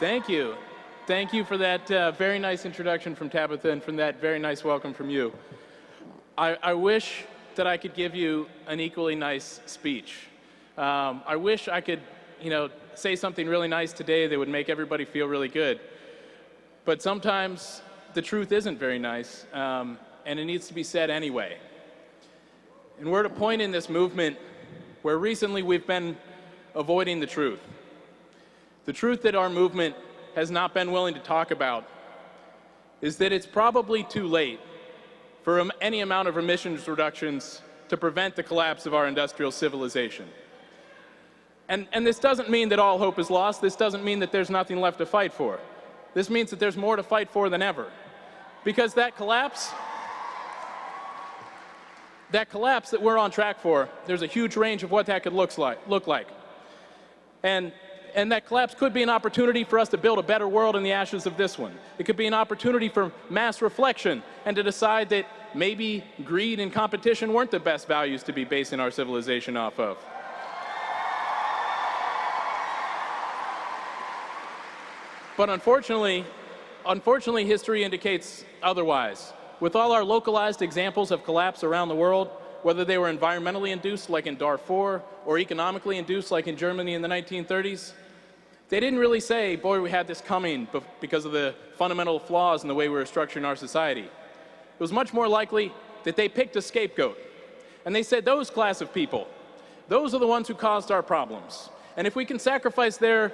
Thank you. Thank you for that very nice introduction from Tabitha and from that very nice welcome from you. I wish that I could give you an equally nice speech. I wish I could, say something really nice today that would make everybody feel really good. But sometimes the truth isn't very nice, and it needs to be said anyway. And we're at a point in this movement where recently we've been avoiding the truth. The truth that our movement has not been willing to talk about is that it's probably too late for any amount of emissions reductions to prevent the collapse of our industrial civilization. And this doesn't mean that all hope is lost. This doesn't mean that there's nothing left to fight for. This means that there's more to fight for than ever. Because that collapse that we're on track for, there's a huge range of what that could look like. And that collapse could be an opportunity for us to build a better world in the ashes of this one. It could be an opportunity for mass reflection and to decide that maybe greed and competition weren't the best values to be basing our civilization off of. But unfortunately, history indicates otherwise. With all our localized examples of collapse around the world, whether they were environmentally induced like in Darfur or economically induced like in Germany in the 1930s, they didn't really say, boy, we had this coming because of the fundamental flaws in the way we were structuring our society. It was much more likely that they picked a scapegoat. And they said, those class of people, those are the ones who caused our problems. And if we can sacrifice their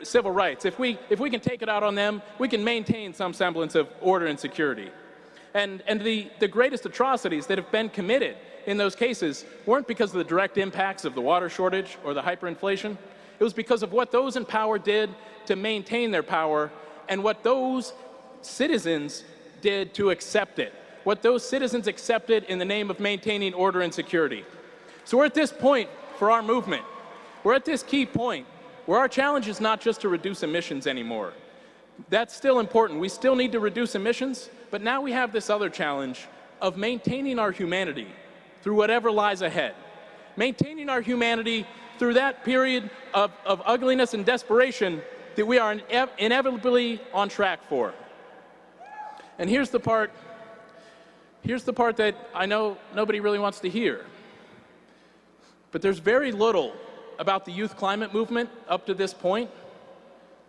civil rights, if we can take it out on them, we can maintain some semblance of order and security. And the greatest atrocities that have been committed in those cases weren't because of the direct impacts of the water shortage or the hyperinflation. It was because of what those in power did to maintain their power and what those citizens did to accept it, what those citizens accepted in the name of maintaining order and security. So we're at this point for our movement. We're at this key point where our challenge is not just to reduce emissions anymore. That's still important. We still need to reduce emissions, but now we have this other challenge of maintaining our humanity through whatever lies ahead. Maintaining our humanity through that period of ugliness and desperation that we are inevitably on track for. And here's the part that I know nobody really wants to hear. But there's very little about the youth climate movement up to this point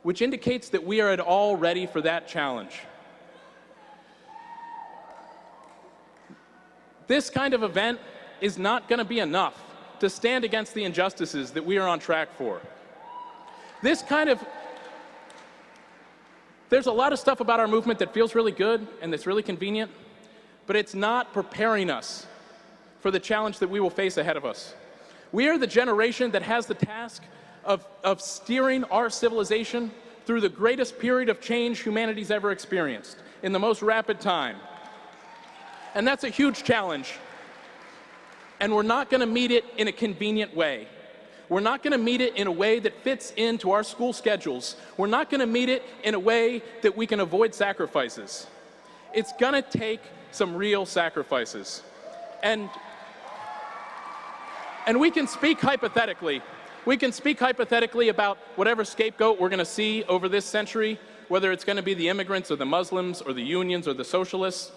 which indicates that we are at all ready for that challenge. This kind of event is not going to be enough to stand against the injustices that we are on track for. There's a lot of stuff about our movement that feels really good and that's really convenient, but it's not preparing us for the challenge that we will face ahead of us. We are the generation that has the task of steering our civilization through the greatest period of change humanity's ever experienced in the most rapid time. And that's a huge challenge. And we're not going to meet it in a convenient way. We're not going to meet it in a way that fits into our school schedules. We're not going to meet it in a way that we can avoid sacrifices. It's going to take some real sacrifices. And we can speak hypothetically. We can speak hypothetically about whatever scapegoat we're going to see over this century, whether it's going to be the immigrants or the Muslims or the unions or the socialists.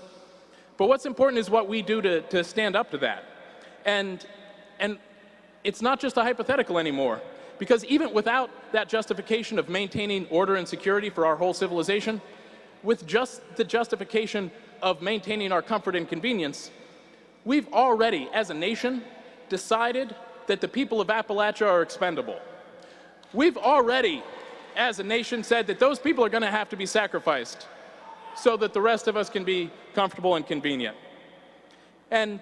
But what's important is what we do to stand up to that. And it's not just a hypothetical anymore, because even without that justification of maintaining order and security for our whole civilization, with just the justification of maintaining our comfort and convenience, we've already, as a nation, decided that the people of Appalachia are expendable. We've already, as a nation, said that those people are going to have to be sacrificed so that the rest of us can be comfortable and convenient. And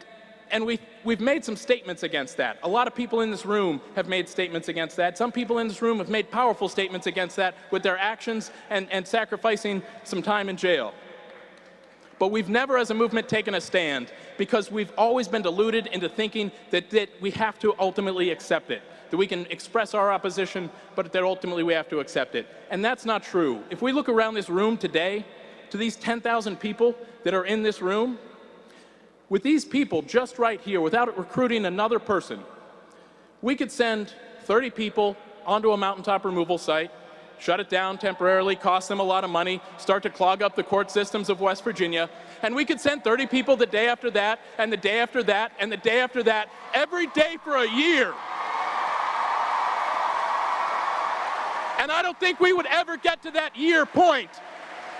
we've made some statements against that. A lot of people in this room have made statements against that. Some people in this room have made powerful statements against that with their actions and sacrificing some time in jail. But we've never as a movement taken a stand because we've always been deluded into thinking that we have to ultimately accept it, that we can express our opposition, but that ultimately we have to accept it. And that's not true. If we look around this room today, to these 10,000 people that are in this room, with these people just right here, without recruiting another person, we could send 30 people onto a mountaintop removal site, shut it down temporarily, cost them a lot of money, start to clog up the court systems of West Virginia, and we could send 30 people the day after that, and the day after that, and the day after that, every day for a year. And I don't think we would ever get to that year point,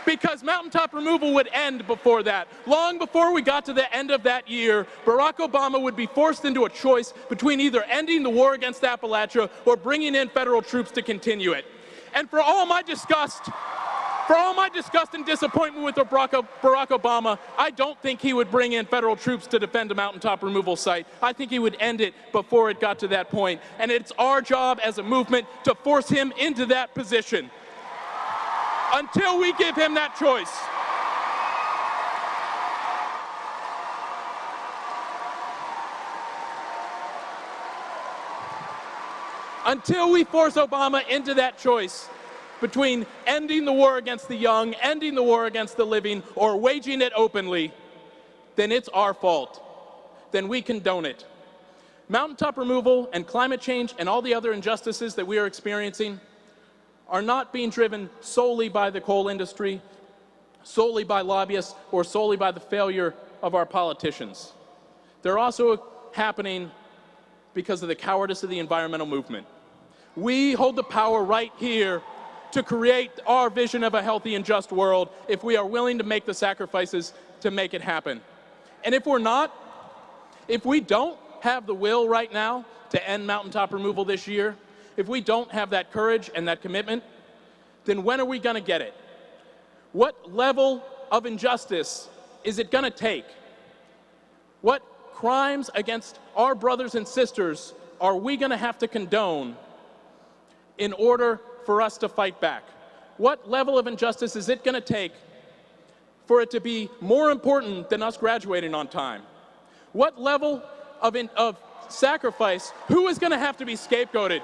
because mountaintop removal would end before that. Long before we got to the end of that year, Barack Obama would be forced into a choice between either ending the war against Appalachia or bringing in federal troops to continue it. And for all my disgust and disappointment with Barack Obama, I don't think he would bring in federal troops to defend a mountaintop removal site. I think he would end it before it got to that point. And it's our job as a movement to force him into that position until we give him that choice. Until we force Obama into that choice between ending the war against the young, ending the war against the living, or waging it openly, then it's our fault. Then we condone it. Mountaintop removal and climate change and all the other injustices that we are experiencing are not being driven solely by the coal industry, solely by lobbyists, or solely by the failure of our politicians. They're also happening because of the cowardice of the environmental movement. We hold the power right here to create our vision of a healthy and just world if we are willing to make the sacrifices to make it happen. And if we're not, if we don't have the will right now to end mountaintop removal this year, if we don't have that courage and that commitment, then when are we going to get it? What level of injustice is it going to take? What crimes against our brothers and sisters are we going to have to condone in order for us to fight back? What level of injustice is it going to take for it to be more important than us graduating on time? What level of sacrifice, who is going to have to be scapegoated?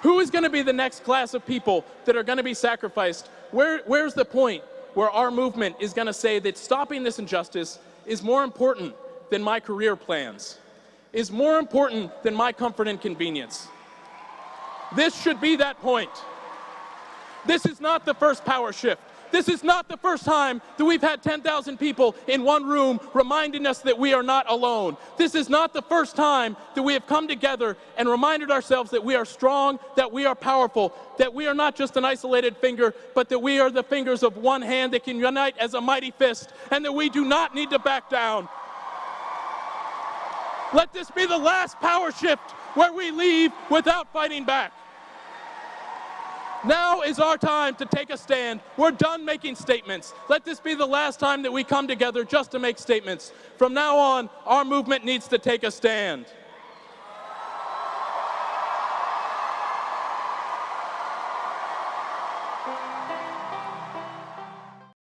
Who is going to be the next class of people that are going to be sacrificed? Where's the point where our movement is going to say that stopping this injustice is more important than my career plans, is more important than my comfort and convenience? This should be that point. This is not the first power shift. This is not the first time that we've had 10,000 people in one room reminding us that we are not alone. This is not the first time that we have come together and reminded ourselves that we are strong, that we are powerful, that we are not just an isolated finger, but that we are the fingers of one hand that can unite as a mighty fist, and that we do not need to back down. Let this be the last power shift where we leave without fighting back. Now is our time to take a stand. We're done making statements. Let this be the last time that we come together just to make statements. From now on, our movement needs to take a stand.